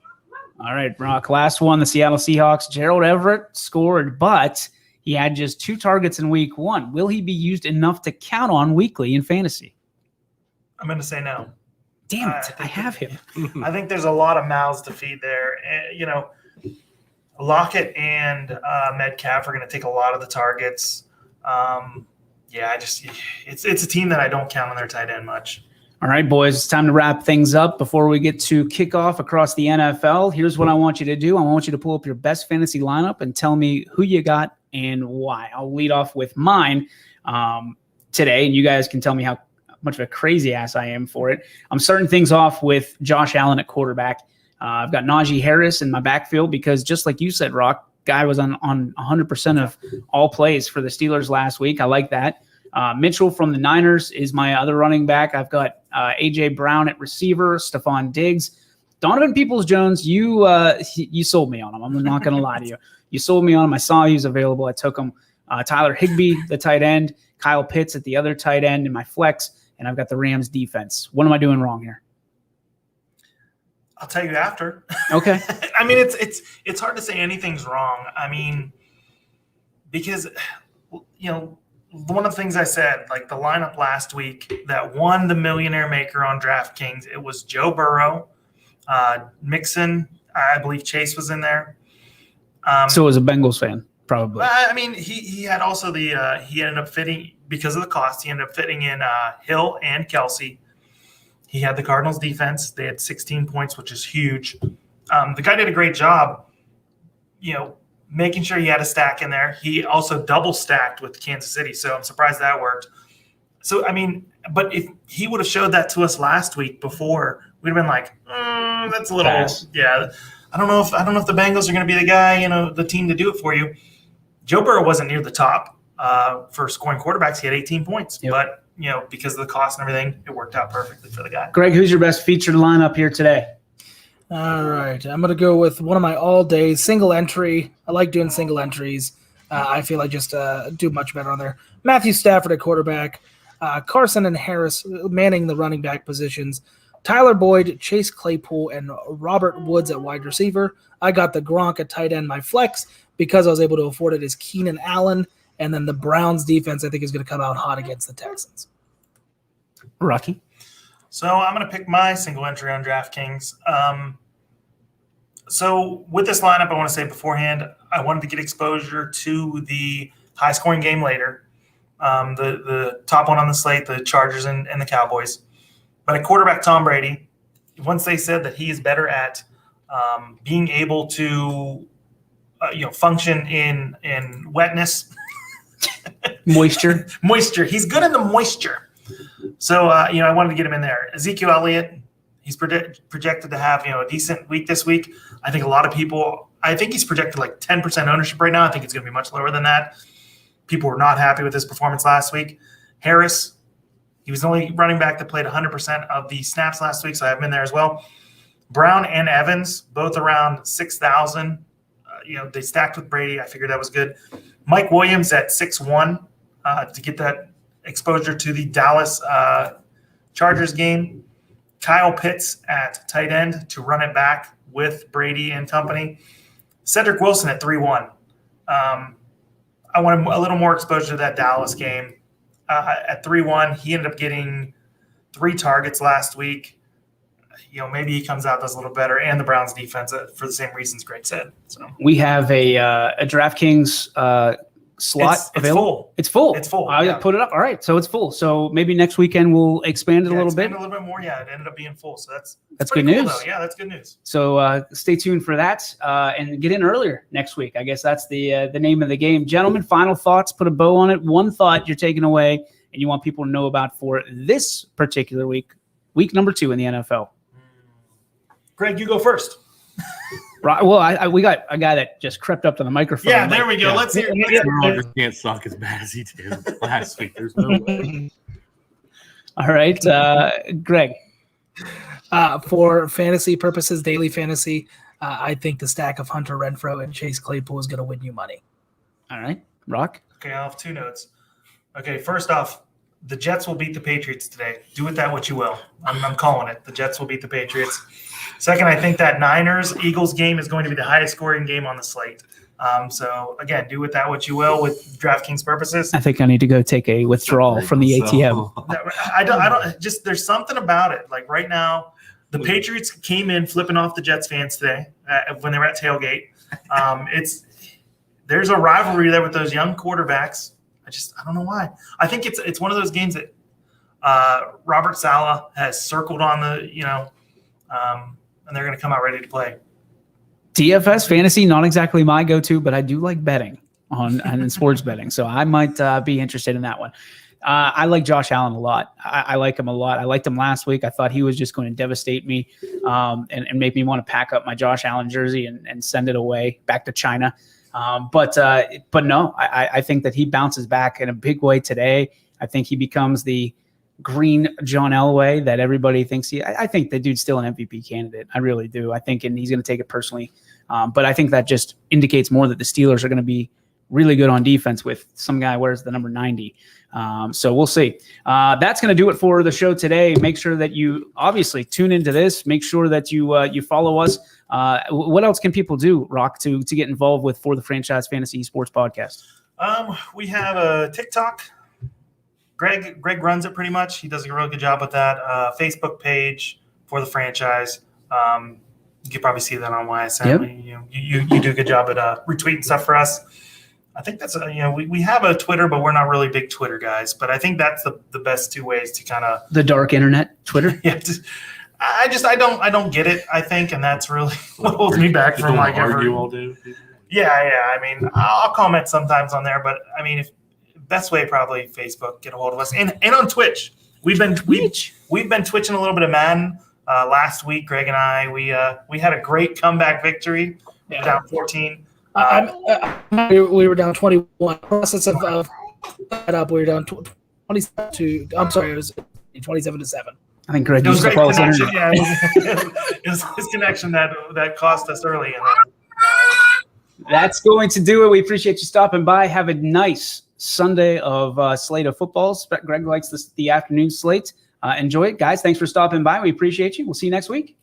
All right, Brock, last one, the Seattle Seahawks. Gerald Everett scored, but he had just 2 targets in week 1. Will he be used enough to count on weekly in fantasy? I'm going to say no. Damn it, I have him. I think there's a lot of mouths to feed there. Lockett and Metcalf are going to take a lot of the targets. It's a team that I don't count on their tight end much. All right, boys, it's time to wrap things up. Before we get to kickoff across the NFL, here's what I want you to do. I want you to pull up your best fantasy lineup and tell me who you got and why. I'll lead off with mine today, and you guys can tell me how much of a crazy ass I am for it. I'm starting things off with Josh Allen at quarterback. I've got Najee Harris in my backfield because, just like you said, Rock, guy was on 100% of all plays for the Steelers last week. I like that. Mitchell from the Niners is my other running back. I've got A.J. Brown at receiver, Stephon Diggs. Donovan Peoples-Jones, you sold me on him. I'm not going to lie to you. You sold me on him. I saw he was available. I took him. Tyler Higbee, the tight end. Kyle Pitts at the other tight end in my flex. And I've got the Rams defense. What am I doing wrong here? I'll tell you after. Okay. I mean, it's hard to say anything's wrong. I mean, because, one of the things I said, like the lineup last week that won the Millionaire Maker on DraftKings, it was Joe Burrow, Mixon, I believe Chase was in there. So as a Bengals fan, probably. I mean, he had also he ended up fitting, because of the cost, he ended up fitting in Hill and Kelsey. He had the Cardinals defense. They had 16 points, which is huge. The guy did a great job, making sure he had a stack in there. He also double stacked with Kansas City, so I'm surprised that worked. So, I mean, but if he would have showed that to us last week before, we'd have been like, that's a little, yeah. I don't know if the Bengals are going to be the guy, the team to do it for you. Joe Burrow wasn't near the top for scoring quarterbacks. He had 18 points, but because of the cost and everything, it worked out perfectly for the guy. Greg, who's your best featured lineup here today? All right. I'm going to go with one of my all-day single entry. I like doing single entries. I feel I just do much better on there. Matthew Stafford at quarterback. Carson and Harris manning the running back positions. Tyler Boyd, Chase Claypool, and Robert Woods at wide receiver. I got the Gronk at tight end, my flex, because I was able to afford it, is Keenan Allen. And then the Browns defense, I think, is going to come out hot against the Texans. Rocky. So I'm going to pick my single entry on DraftKings. So with this lineup, I want to say beforehand, I wanted to get exposure to the high-scoring game later. The top one on the slate, the Chargers and the Cowboys. But at quarterback Tom Brady, once they said that he is better at being able to function in wetness, moisture. He's good in the moisture. So I wanted to get him in there. Ezekiel Elliott, he's projected to have a decent week this week. I think a lot of people. I think he's projected like 10% ownership right now. I think it's going to be much lower than that. People were not happy with his performance last week. Harris, he was the only running back that played 100% of the snaps last week, so I have him in there as well. Brown and Evans, both around 6,000. They stacked with Brady. I figured that was good. Mike Williams at 6-1 to get that exposure to the Dallas Chargers game. Kyle Pitts at tight end to run it back with Brady and company. Cedric Wilson at 3-1. I wanted a little more exposure to that Dallas game. At 3-1, he ended up getting 3 targets last week. Maybe he comes out, does a little better, and the Browns defense for the same reasons Greg said. So we have a DraftKings slot available. It's full. I put it up. All right, so it's full. So maybe next weekend we'll expand it a little bit. A little bit more. Yeah, it ended up being full. So that's good news. Cool, yeah, that's good news. So stay tuned for that and get in earlier next week. I guess that's the name of the game. Gentlemen, final thoughts. Put a bow on it. One thought you're taking away and you want people to know about for this particular week number 2 in the NFL. Greg, you go first. Right. Well, I got a guy that just crept up to the microphone. Yeah, there we go. Let's hear it. Rodgers can't suck as bad as he did last week. There's no way. All right, Greg. For fantasy purposes, daily fantasy, I think the stack of Hunter Renfrow and Chase Claypool is going to win you money. All right, Rock. Okay, I'll have 2 notes. Okay, first off, the Jets will beat the Patriots today. Do with that what you will. I'm calling it. The Jets will beat the Patriots. Second, I think that Niners-Eagles game is going to be the highest scoring game on the slate. So, again, do with that what you will with DraftKings purposes. I think I need to go take a withdrawal from the ATM. I don't – just there's something about it. Like right now, the Patriots came in flipping off the Jets fans today when they were at tailgate. There's a rivalry there with those young quarterbacks. I don't know why. I think it's one of those games that Robert Saleh has circled on the and they're going to come out ready to play. DFS fantasy, not exactly my go-to, but I do like betting on sports betting, so I might be interested in that one. I like Josh Allen a lot. I like him a lot. I liked him last week. I thought he was just going to devastate me and make me want to pack up my Josh Allen jersey and send it away back to China. But no, I think that he bounces back in a big way today. I think he becomes the green John Elway that everybody thinks I think the dude's still an MVP candidate. I really do. I think, and he's going to take it personally. But I think that just indicates more that the Steelers are going to be really good on defense with some guy wears the number 90. So we'll see. That's going to do it for the show today. Make sure that you obviously tune into this. Make sure that you follow us. What else can people do, Rock, to get involved with For the Franchise Fantasy Sports Podcast? We have a TikTok. Greg runs it pretty much. He does a really good job with that. Facebook page For the Franchise. You can probably see that on YSN. Yep. You do a good job at retweeting stuff for us. I think that's we have a Twitter, but we're not really big Twitter guys. But I think that's the best 2 ways to kind of the dark internet, Twitter. Yeah, I don't get it. I think, and that's really what holds me back from like argue all day. Yeah. I mean, I'll comment sometimes on there, but I mean, best way probably Facebook, get a hold of us, and on Twitch. We've been twitching a little bit of Madden. Last week, Greg and I we had a great comeback victory. Yeah. Down 14. We were down 21. Process of that up. We were down 27 to. I'm sorry, it was 27-7. I think Greg used to call us. Yeah, it was his connection that cost us early. That's going to do it. We appreciate you stopping by. Have a nice Sunday of slate of football. Greg likes the afternoon slate. Enjoy it, guys. Thanks for stopping by. We appreciate you. We'll see you next week.